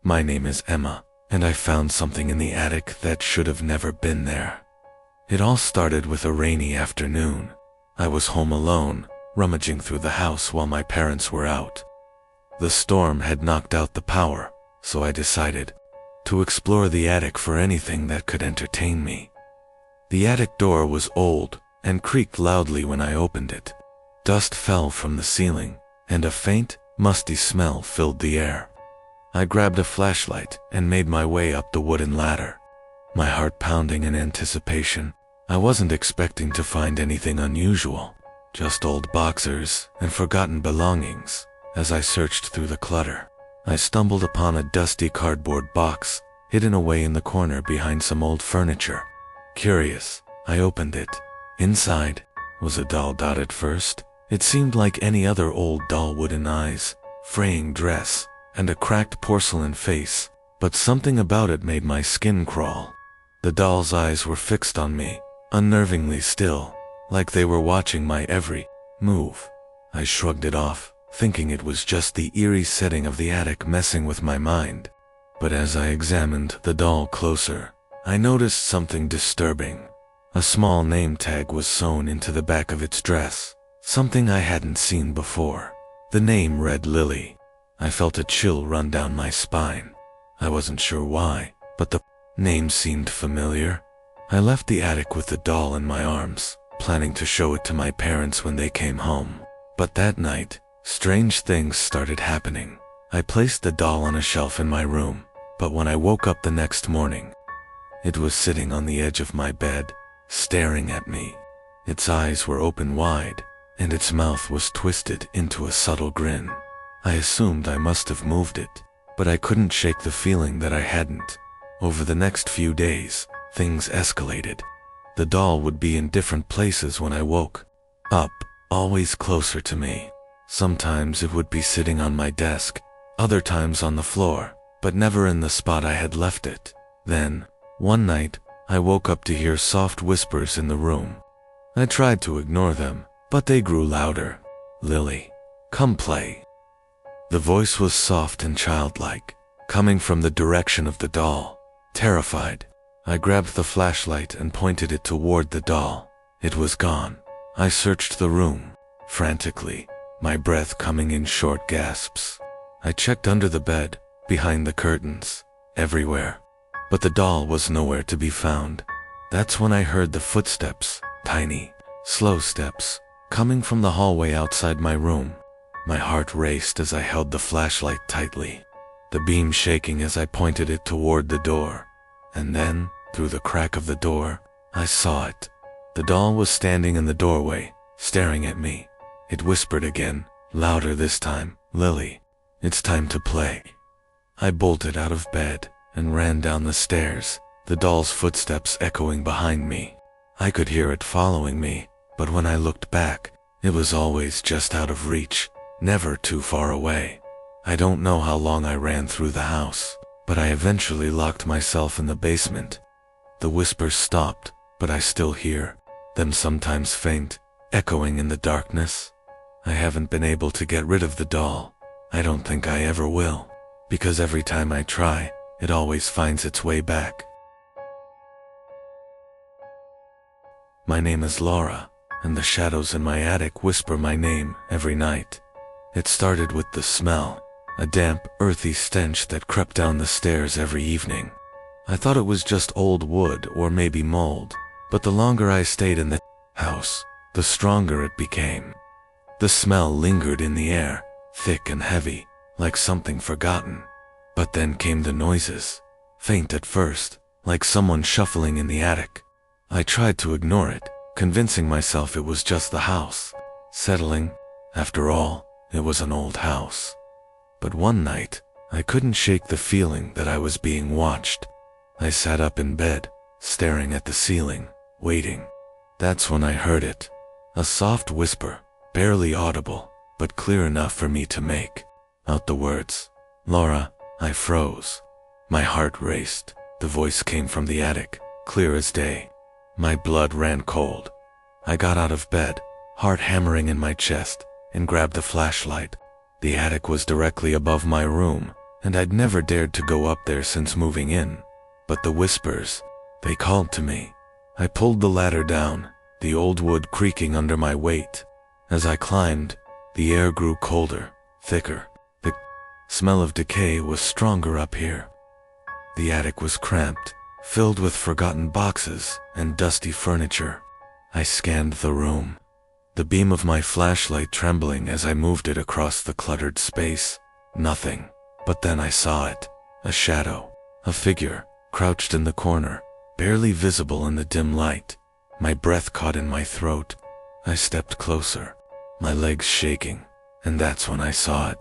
My name is Emma, and I found something in the attic that should have never been there. It all started with a rainy afternoon. I was home alone, rummaging through the house while my parents were out. The storm had knocked out the power, so I decided to explore the attic for anything that could entertain me. The attic door was old and creaked loudly when I opened it. Dust fell from the ceiling, and a faint, musty smell filled the air. I grabbed a flashlight and made my way up the wooden ladder, my heart pounding in anticipation. I wasn't expecting to find anything unusual, just old boxers and forgotten belongings. As I searched through the clutter, I stumbled upon a dusty cardboard box, hidden away in the corner behind some old furniture. Curious, I opened it. Inside was a doll. At first, it seemed like any other old doll: wooden eyes, fraying dress, and a cracked porcelain face, but something about it made my skin crawl. The doll's eyes were fixed on me, unnervingly still, like they were watching my every move. I shrugged it off, thinking it was just the eerie setting of the attic messing with my mind. But as I examined the doll closer, I noticed something disturbing. A small name tag was sewn into the back of its dress, something I hadn't seen before. The name read Lily. I felt a chill run down my spine. I wasn't sure why, but the name seemed familiar. I left the attic with the doll in my arms, planning to show it to my parents when they came home. But that night, strange things started happening. I placed the doll on a shelf in my room, but when I woke up the next morning, it was sitting on the edge of my bed, staring at me. Its eyes were open wide, and its mouth was twisted into a subtle grin. I assumed I must have moved it, but I couldn't shake the feeling that I hadn't. Over the next few days, things escalated. The doll would be in different places when I woke up, always closer to me. Sometimes it would be sitting on my desk, other times on the floor, but never in the spot I had left it. Then, one night, I woke up to hear soft whispers in the room. I tried to ignore them, but they grew louder. "Lily, come play." The voice was soft and childlike, coming from the direction of the doll. Terrified, I grabbed the flashlight and pointed it toward the doll. It was gone. I searched the room, frantically, my breath coming in short gasps. I checked under the bed, behind the curtains, everywhere, but the doll was nowhere to be found. That's when I heard the footsteps, tiny, slow steps, coming from the hallway outside my room. My heart raced as I held the flashlight tightly, the beam shaking as I pointed it toward the door. And then, through the crack of the door, I saw it. The doll was standing in the doorway, staring at me. It whispered again, louder this time, "Lily, it's time to play." I bolted out of bed and ran down the stairs, the doll's footsteps echoing behind me. I could hear it following me, but when I looked back, it was always just out of reach, never too far away. I don't know how long I ran through the house, but I eventually locked myself in the basement. The whispers stopped, but I still hear them, sometimes faint, echoing in the darkness. I haven't been able to get rid of the doll. I don't think I ever will, because every time I try, it always finds its way back. My name is Laura, and the shadows in my attic whisper my name every night. It started with the smell, a damp, earthy stench that crept down the stairs every evening. I thought it was just old wood or maybe mold, but the longer I stayed in the house, the stronger it became. The smell lingered in the air, thick and heavy, like something forgotten. But then came the noises, faint at first, like someone shuffling in the attic. I tried to ignore it, convincing myself it was just the house settling. After all, it was an old house. But one night, I couldn't shake the feeling that I was being watched. I sat up in bed, staring at the ceiling, waiting. That's when I heard it. A soft whisper, barely audible, but clear enough for me to make out the words, "Laura." I froze. My heart raced. The voice came from the attic, clear as day. My blood ran cold. I got out of bed, heart hammering in my chest, and grabbed the flashlight. The attic was directly above my room, and I'd never dared to go up there since moving in. But the whispers, they called to me. I pulled the ladder down, the old wood creaking under my weight. As I climbed, the air grew colder, thicker. The smell of decay was stronger up here. The attic was cramped, filled with forgotten boxes and dusty furniture. I scanned the room, the beam of my flashlight trembling as I moved it across the cluttered space. Nothing. But then I saw it. A shadow. A figure, crouched in the corner, barely visible in the dim light. My breath caught in my throat. I stepped closer, my legs shaking, and that's when I saw it.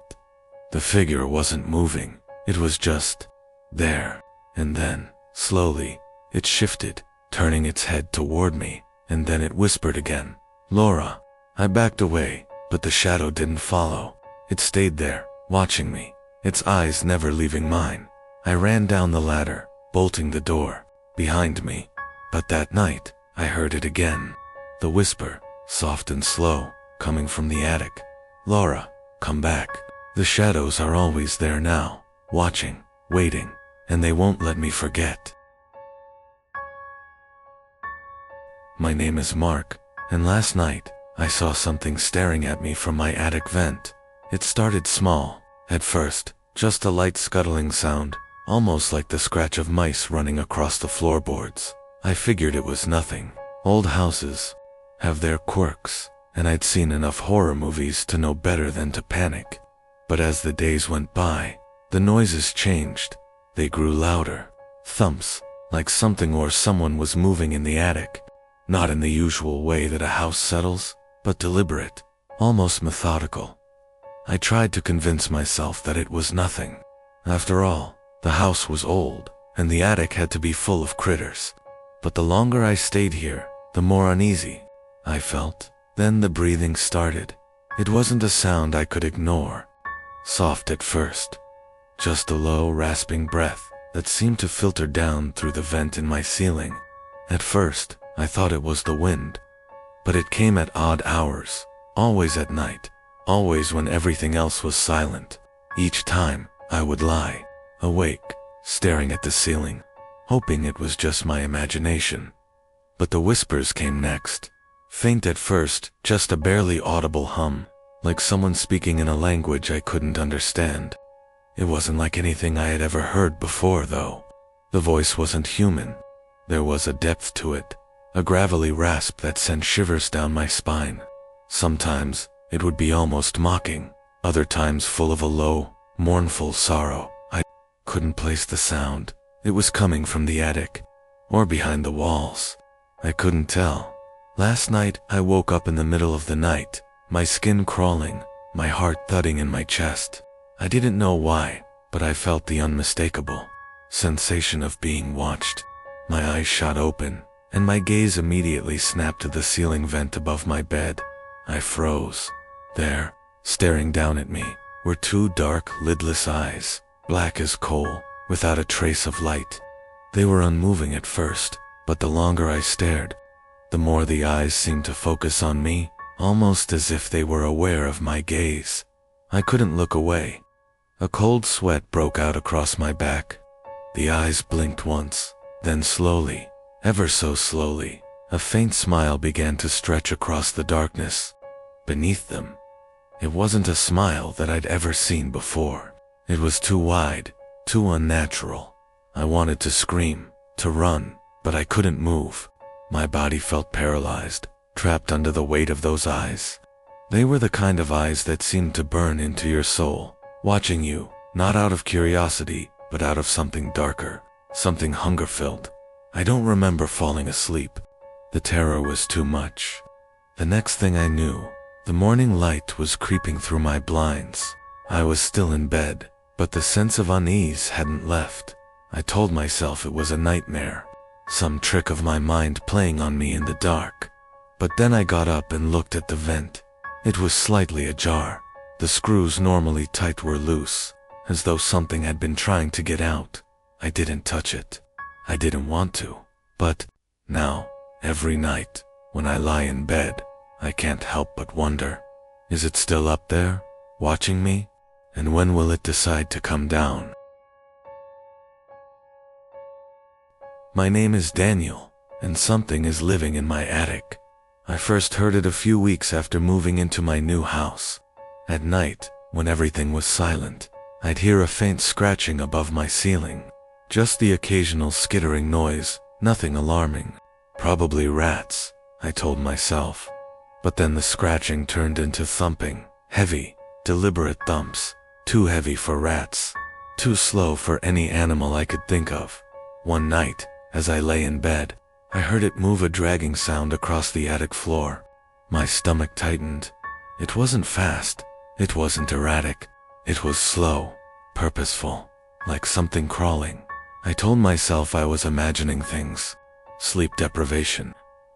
The figure wasn't moving. It was just there. And then, slowly, it shifted, turning its head toward me, and then it whispered again, "Laura." I backed away, but the shadow didn't follow. It stayed there, watching me, its eyes never leaving mine. I ran down the ladder, bolting the door behind me. But that night, I heard it again. The whisper, soft and slow, coming from the attic. "Laura, come back. The shadows are always there now, watching, waiting, and they won't let me forget." My name is Mark, and last night, I saw something staring at me from my attic vent. It started small, at first, just a light scuttling sound, almost like the scratch of mice running across the floorboards. I figured it was nothing. Old houses have their quirks, and I'd seen enough horror movies to know better than to panic. But as the days went by, the noises changed. They grew louder. Thumps, like something or someone was moving in the attic. Not in the usual way that a house settles, but deliberate, almost methodical. I tried to convince myself that it was nothing. After all, the house was old, and the attic had to be full of critters. But the longer I stayed here, the more uneasy I felt. Then the breathing started. It wasn't a sound I could ignore. Soft at first, just a low, rasping breath that seemed to filter down through the vent in my ceiling. At first, I thought it was the wind, but it came at odd hours, always at night, always when everything else was silent. Each time, I would lie awake, staring at the ceiling, hoping it was just my imagination. But the whispers came next. Faint at first, just a barely audible hum, like someone speaking in a language I couldn't understand. It wasn't like anything I had ever heard before, though. The voice wasn't human. There was a depth to it, a gravelly rasp that sent shivers down my spine. Sometimes, it would be almost mocking, other times full of a low, mournful sorrow. I couldn't place the sound. It was coming from the attic, or behind the walls. I couldn't tell. Last night, I woke up in the middle of the night, my skin crawling, my heart thudding in my chest. I didn't know why, but I felt the unmistakable sensation of being watched. My eyes shot open, and my gaze immediately snapped to the ceiling vent above my bed. I froze. There, staring down at me, were two dark, lidless eyes, black as coal, without a trace of light. They were unmoving at first, but the longer I stared, the more the eyes seemed to focus on me, almost as if they were aware of my gaze. I couldn't look away. A cold sweat broke out across my back. The eyes blinked once, then slowly, ever so slowly, a faint smile began to stretch across the darkness. Beneath them, it wasn't a smile that I'd ever seen before. It was too wide, too unnatural. I wanted to scream, to run, but I couldn't move. My body felt paralyzed, trapped under the weight of those eyes. They were the kind of eyes that seemed to burn into your soul, watching you, not out of curiosity, but out of something darker, something hunger-filled. I don't remember falling asleep. The terror was too much. The next thing I knew, the morning light was creeping through my blinds. I was still in bed, but the sense of unease hadn't left. I told myself it was a nightmare, some trick of my mind playing on me in the dark. But then I got up and looked at the vent. It was slightly ajar. The screws normally tight were loose, as though something had been trying to get out. I didn't touch it. I didn't want to. But now, every night, when I lie in bed, I can't help but wonder, is it still up there, watching me? And when will it decide to come down? My name is Daniel, and something is living in my attic. I first heard it a few weeks after moving into my new house. At night, when everything was silent, I'd hear a faint scratching above my ceiling. Just the occasional skittering noise, nothing alarming. Probably rats, I told myself. But then the scratching turned into thumping, heavy, deliberate thumps, too heavy for rats, too slow for any animal I could think of. One night, as I lay in bed, I heard it move, a dragging sound across the attic floor. My stomach tightened. It wasn't fast, it wasn't erratic, it was slow, purposeful, like something crawling. I told myself I was imagining things. Sleep deprivation.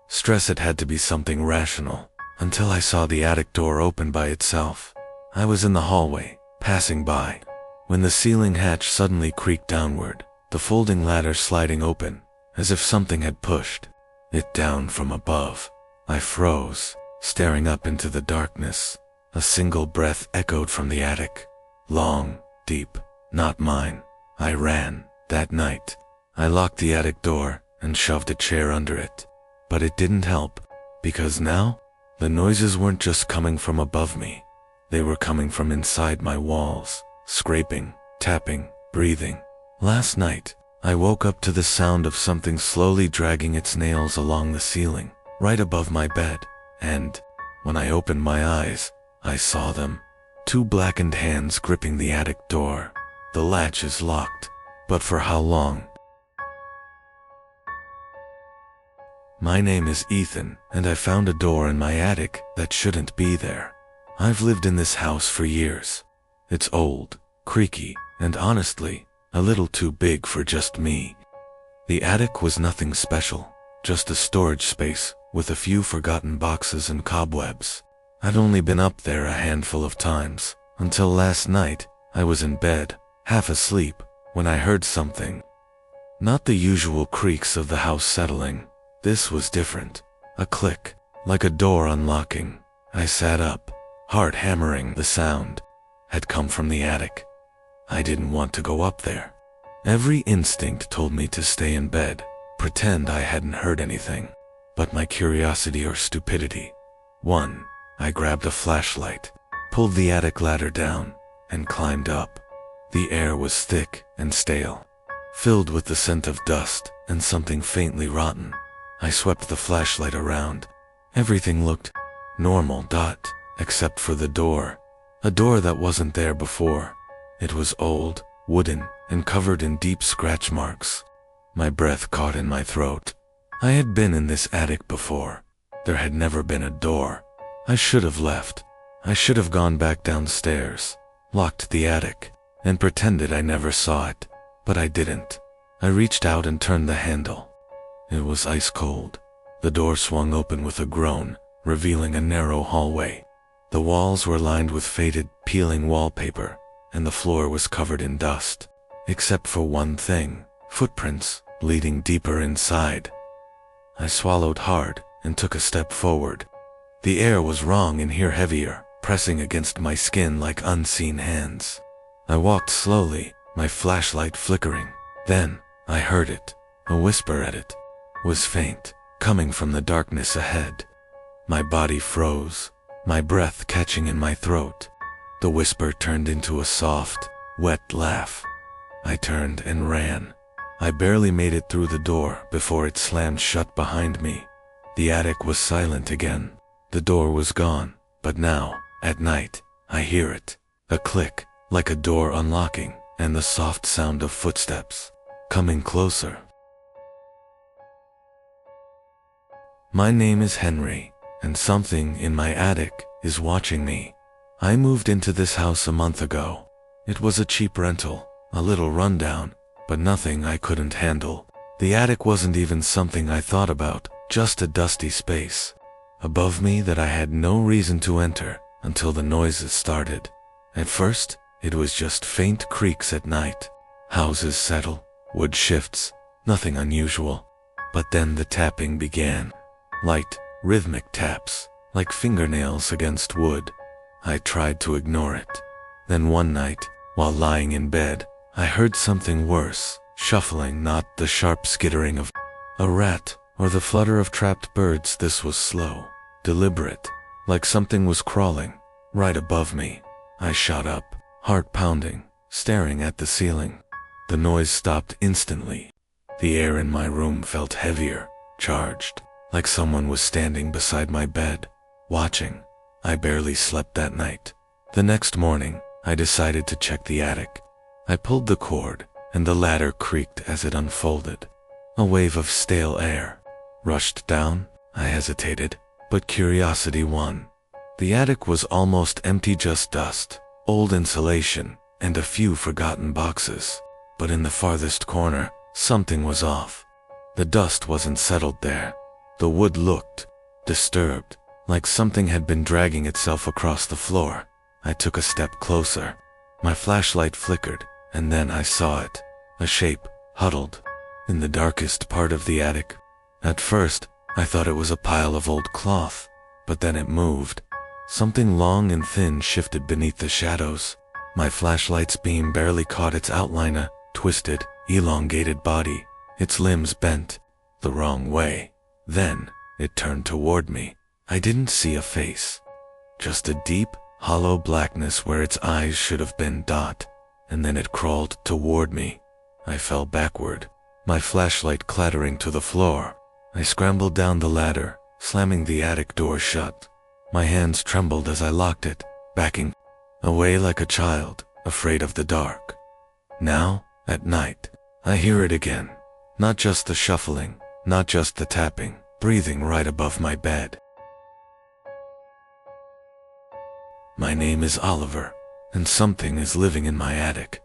Stress, it had to be something rational, until I saw the attic door open by itself. I was in the hallway, passing by, when the ceiling hatch suddenly creaked downward, the folding ladder sliding open, as if something had pushed it down from above. I froze, staring up into the darkness. A single breath echoed from the attic. Long, deep, not mine. I ran. That night, I locked the attic door and shoved a chair under it. But it didn't help, because now, the noises weren't just coming from above me. They were coming from inside my walls, scraping, tapping, breathing. Last night, I woke up to the sound of something slowly dragging its nails along the ceiling, right above my bed, and, when I opened my eyes, I saw them. Two blackened hands gripping the attic door. The latch is locked, but for how long? My name is Ethan, and I found a door in my attic that shouldn't be there. I've lived in this house for years. It's old, creaky, and honestly, a little too big for just me. The attic was nothing special, just a storage space with a few forgotten boxes and cobwebs. I'd only been up there a handful of times, until last night. I was in bed, half asleep, when I heard something. Not the usual creaks of the house settling. This was different. A click, like a door unlocking. I sat up, heart hammering. The sound had come from the attic. I didn't want to go up there. Every instinct told me to stay in bed, pretend I hadn't heard anything. But my curiosity or stupidity won. I grabbed a flashlight, pulled the attic ladder down, and climbed up. The air was thick and stale, filled with the scent of dust and something faintly rotten. I swept the flashlight around. Everything looked normal, except for the door. A door that wasn't there before. It was old, wooden, and covered in deep scratch marks. My breath caught in my throat. I had been in this attic before. There had never been a door. I should have left. I should have gone back downstairs, locked the attic, and pretended I never saw it. But I didn't. I reached out and turned the handle. It was ice cold. The door swung open with a groan, revealing a narrow hallway. The walls were lined with faded, peeling wallpaper, and the floor was covered in dust. Except for one thing, footprints, leading deeper inside. I swallowed hard and took a step forward. The air was wrong in here, heavier, pressing against my skin like unseen hands. I walked slowly, my flashlight flickering. Then, I heard it. A whisper at it was faint, coming from the darkness ahead. My body froze, my breath catching in my throat. The whisper turned into a soft, wet laugh. I turned and ran. I barely made it through the door before it slammed shut behind me. The attic was silent again. The door was gone, but now, at night, I hear it. A click, like a door unlocking, and the soft sound of footsteps coming closer. My name is Henry, and something in my attic is watching me. I moved into this house a month ago. It was a cheap rental, a little rundown, but nothing I couldn't handle. The attic wasn't even something I thought about, just a dusty space above me that I had no reason to enter until the noises started. At first, it was just faint creaks at night. Houses settle, wood shifts, nothing unusual. But then the tapping began. Light, rhythmic taps, like fingernails against wood. I tried to ignore it. Then one night, while lying in bed, I heard something worse, shuffling, not the sharp skittering of a rat or the flutter of trapped birds. This was slow, deliberate, like something was crawling right above me. I shot up, heart pounding, staring at the ceiling. The noise stopped instantly. The air in my room felt heavier, charged, like someone was standing beside my bed, watching. I barely slept that night. The next morning, I decided to check the attic. I pulled the cord, and the ladder creaked as it unfolded. A wave of stale air rushed down. I hesitated, but curiosity won. The attic was almost empty, just dust, old insulation, and a few forgotten boxes. But in the farthest corner, something was off. The dust wasn't settled there. The wood looked disturbed, like something had been dragging itself across the floor. I took a step closer. My flashlight flickered, and then I saw it. A shape, huddled in the darkest part of the attic. At first, I thought it was a pile of old cloth, but then it moved. Something long and thin shifted beneath the shadows. My flashlight's beam barely caught its outline, a twisted, elongated body, its limbs bent the wrong way. Then, it turned toward me. I didn't see a face, just a deep, hollow blackness where its eyes should have been. And then it crawled toward me. I fell backward, my flashlight clattering to the floor. I scrambled down the ladder, slamming the attic door shut. My hands trembled as I locked it, backing away like a child, afraid of the dark. Now, at night, I hear it again. Not just the shuffling, not just the tapping, breathing right above my bed. My name is Oliver, and something is living in my attic.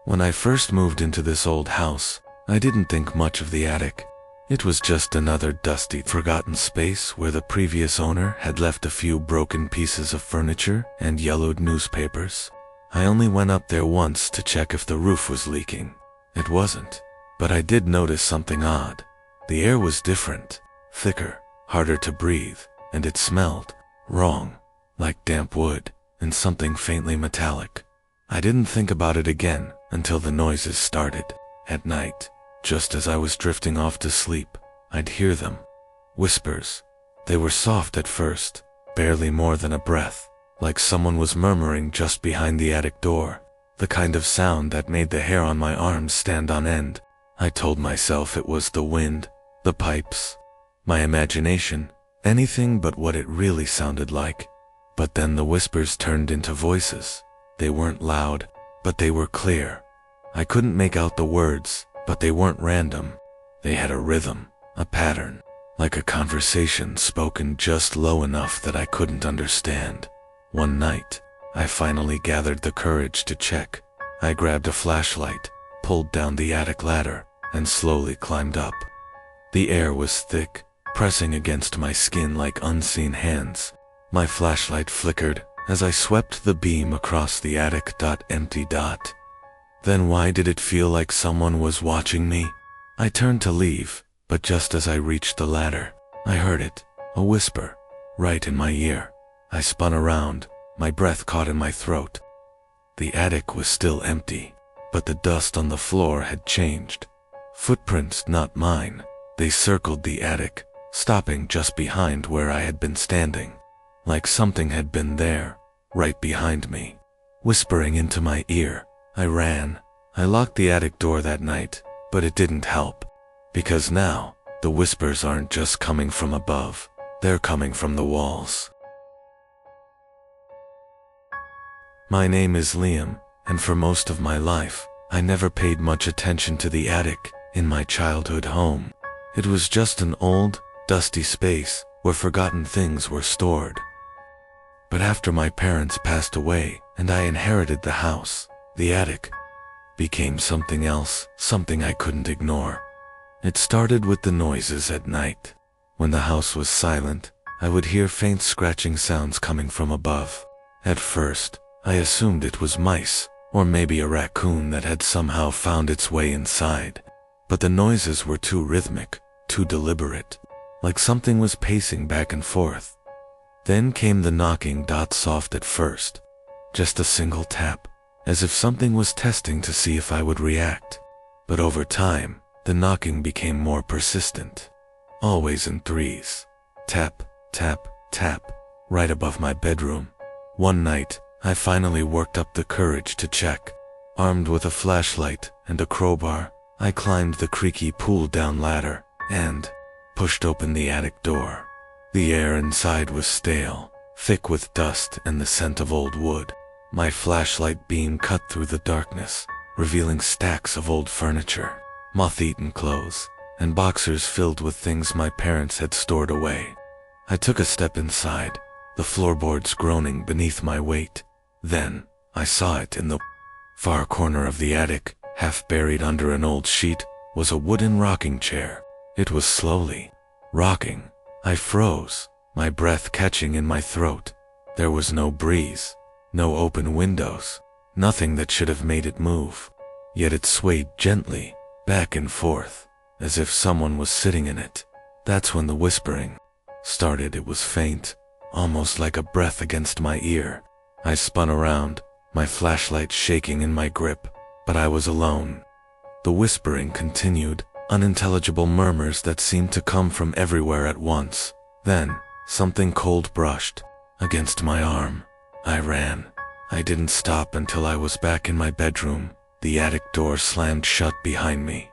When I first moved into this old house, I didn't think much of the attic. It was just another dusty, forgotten space where the previous owner had left a few broken pieces of furniture and yellowed newspapers. I only went up there once to check if the roof was leaking. It wasn't, but I did notice something odd. The air was different, thicker, harder to breathe, and it smelled wrong, like damp wood and something faintly metallic. I didn't think about it again until the noises started. At night, just as I was drifting off to sleep, I'd hear them. Whispers. They were soft at first, barely more than a breath, like someone was murmuring just behind the attic door, the kind of sound that made the hair on my arms stand on end. I told myself it was the wind, the pipes, my imagination, anything but what it really sounded like. But then the whispers turned into voices. They weren't loud, but they were clear. I couldn't make out the words, but they weren't random. They had a rhythm, a pattern, like a conversation spoken just low enough that I couldn't understand. One night, I finally gathered the courage to check. I grabbed a flashlight, pulled down the attic ladder, and slowly climbed up. The air was thick, pressing against my skin like unseen hands. My flashlight flickered as I swept the beam across the attic. Empty. Then why did it feel like someone was watching me? I turned to leave, but just as I reached the ladder, I heard it, a whisper, right in my ear. I spun around, my breath caught in my throat. The attic was still empty, but the dust on the floor had changed. Footprints, not mine. They circled the attic, stopping just behind where I had been standing. Like something had been there, right behind me, whispering into my ear. I ran. I locked the attic door that night, but it didn't help. Because now, the whispers aren't just coming from above, they're coming from the walls. My name is Liam, and for most of my life, I never paid much attention to the attic in my childhood home. It was just an old, dusty space where forgotten things were stored. But after my parents passed away and I inherited the house, the attic became something else, something I couldn't ignore. It started with the noises at night. When the house was silent, I would hear faint scratching sounds coming from above. At first, I assumed it was mice, or maybe a raccoon that had somehow found its way inside. But the noises were too rhythmic, too deliberate, like something was pacing back and forth. Then came the knocking. Soft at first, just a single tap, as if something was testing to see if I would react. But over time, the knocking became more persistent. Always in threes. Tap, tap, tap, right above my bedroom. One night, I finally worked up the courage to check. Armed with a flashlight and a crowbar, I climbed the creaky pull-down ladder and pushed open the attic door. The air inside was stale, thick with dust and the scent of old wood. My flashlight beam cut through the darkness, revealing stacks of old furniture, moth-eaten clothes, and boxers filled with things my parents had stored away. I took a step inside, the floorboards groaning beneath my weight. Then, I saw it in the far corner of the attic, half buried under an old sheet, was a wooden rocking chair. It was slowly rocking. I froze, my breath catching in my throat. There was no breeze, no open windows, nothing that should have made it move. Yet it swayed gently, back and forth, as if someone was sitting in it. That's when the whispering started. It was faint, almost like a breath against my ear. I spun around, my flashlight shaking in my grip, but I was alone. The whispering continued, unintelligible murmurs that seemed to come from everywhere at once. Then, something cold brushed against my arm. I ran. I didn't stop until I was back in my bedroom. The attic door slammed shut behind me.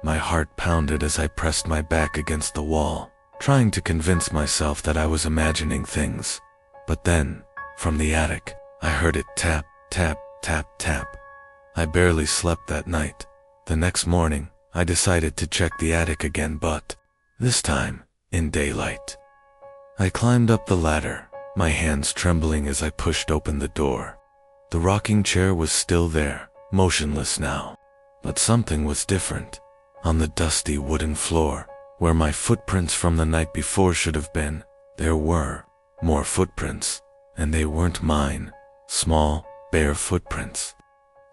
My heart pounded as I pressed my back against the wall, trying to convince myself that I was imagining things. But then, from the attic, I heard it tap, tap, tap, tap. I barely slept that night. The next morning, I decided to check the attic again, but this time, in daylight. I climbed up the ladder, my hands trembling as I pushed open the door. The rocking chair was still there, motionless now. But something was different. On the dusty wooden floor, where my footprints from the night before should have been, there were more footprints, and they weren't mine. Small, bare footprints,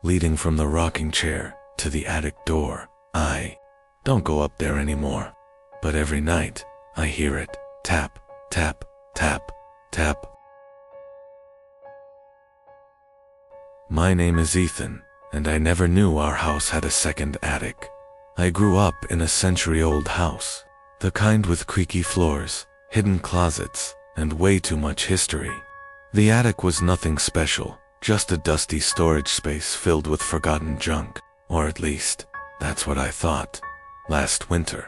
leading from the rocking chair to the attic door. I don't go up there anymore, but every night, I hear it tap, tap, tap, tap. My name is Ethan, and I never knew our house had a second attic. I grew up in a century-old house, the kind with creaky floors, hidden closets, and way too much history. The attic was nothing special, just a dusty storage space filled with forgotten junk, or at least, that's what I thought. Last winter,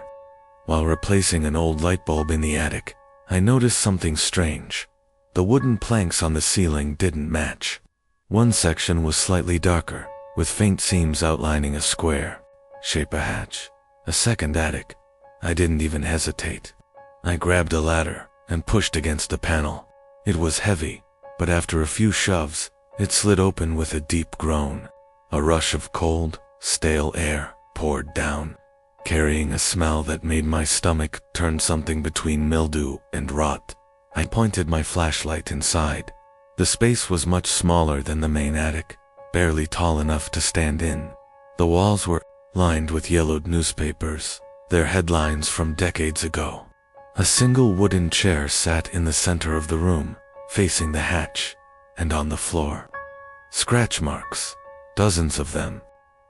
while replacing an old light bulb in the attic, I noticed something strange. The wooden planks on the ceiling didn't match. One section was slightly darker, with faint seams outlining a square shape, a hatch. A second attic. I didn't even hesitate. I grabbed a ladder and pushed against the panel. It was heavy, but after a few shoves, it slid open with a deep groan. A rush of cold, stale air poured down, carrying a smell that made my stomach turn something between mildew and rot. I pointed my flashlight inside. The space was much smaller than the main attic, barely tall enough to stand in. The walls were lined with yellowed newspapers, their headlines from decades ago. A single wooden chair sat in the center of the room, facing the hatch, and on the floor, scratch marks, dozens of them.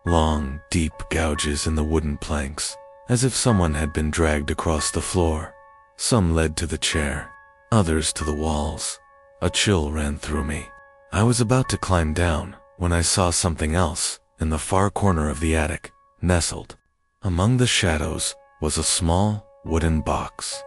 Long, deep gouges in the wooden planks, as if someone had been dragged across the floor. Some led to the chair, others to the walls. A chill ran through me. I was about to climb down when I saw something else in the far corner of the attic. Nestled among the shadows was a small wooden box.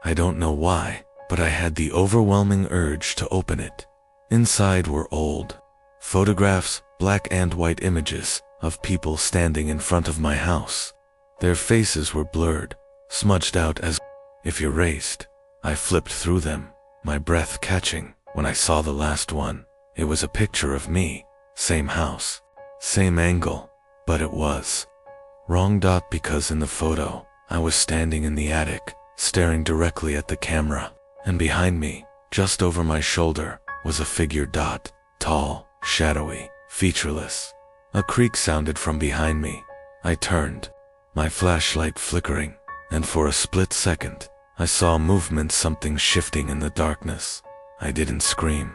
I don't know why, but I had the overwhelming urge to open it. Inside were old photographs, black and white images of people standing in front of my house. Their faces were blurred, smudged out as if erased. I flipped through them, my breath catching when I saw the last one. It was a picture of me, same house, same angle, but it was wrong. Because in the photo, I was standing in the attic, staring directly at the camera, and behind me, just over my shoulder, was a figure. Tall, shadowy, featureless. A creak sounded from behind me. I turned, my flashlight flickering, and for a split second, I saw movement, something shifting in the darkness. I didn't scream.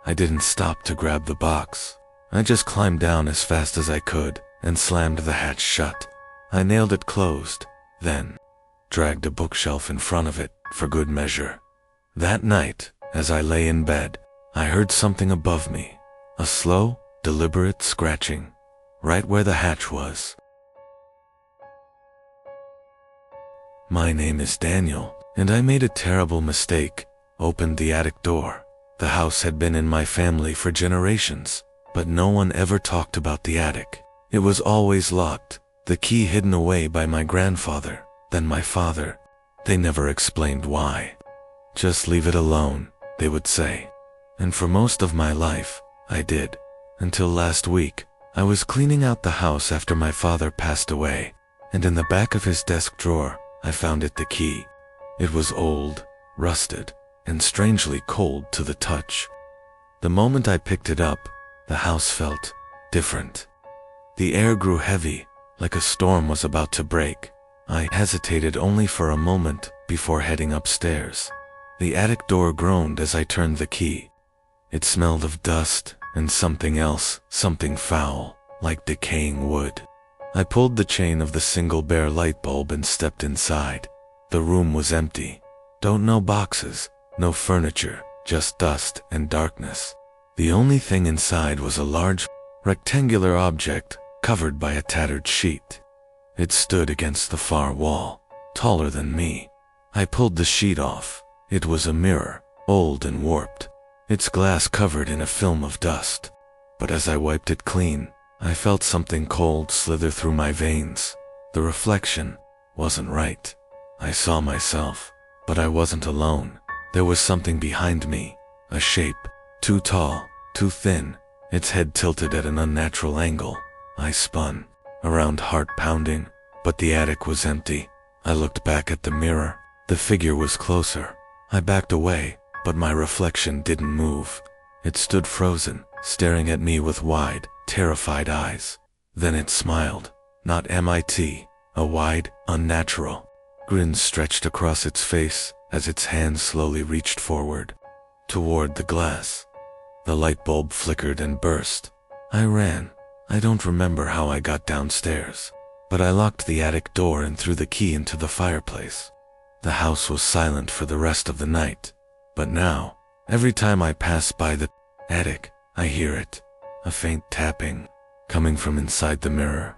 I didn't stop to grab the box. I just climbed down as fast as I could, and slammed the hatch shut. I nailed it closed, then dragged a bookshelf in front of it for good measure. That night, as I lay in bed, I heard something above me, a slow, deliberate scratching, right where the hatch was. My name is Daniel, and I made a terrible mistake, opened the attic door. The house had been in my family for generations, but no one ever talked about the attic. It was always locked, the key hidden away by my grandfather, then my father. They never explained why. Just leave it alone, they would say. And for most of my life, I did. Until last week, I was cleaning out the house after my father passed away, and in the back of his desk drawer, I found the key. It was old, rusted, and strangely cold to the touch. The moment I picked it up, the house felt different. The air grew heavy, like a storm was about to break. I hesitated only for a moment before heading upstairs. The attic door groaned as I turned the key. It smelled of dust and something else, something foul, like decaying wood. I pulled the chain of the single bare light bulb and stepped inside. The room was empty. No boxes, no furniture, just dust and darkness. The only thing inside was a large, rectangular object covered by a tattered sheet. It stood against the far wall, taller than me. I pulled the sheet off. It was a mirror, old and warped, its glass covered in a film of dust. But as I wiped it clean, I felt something cold slither through my veins. The reflection wasn't right. I saw myself, but I wasn't alone. There was something behind me, a shape, too tall, too thin, its head tilted at an unnatural angle. I spun around, heart pounding, but the attic was empty. I looked back at the mirror. The figure was closer. I backed away, but my reflection didn't move. It stood frozen, staring at me with wide, terrified eyes. Then it smiled. Not MIT, a wide, unnatural grin stretched across its face as its hand slowly reached forward toward the glass. The light bulb flickered and burst. I ran. I don't remember how I got downstairs, but I locked the attic door and threw the key into the fireplace. The house was silent for the rest of the night, but now, every time I pass by the attic, I hear it, a faint tapping, coming from inside the mirror.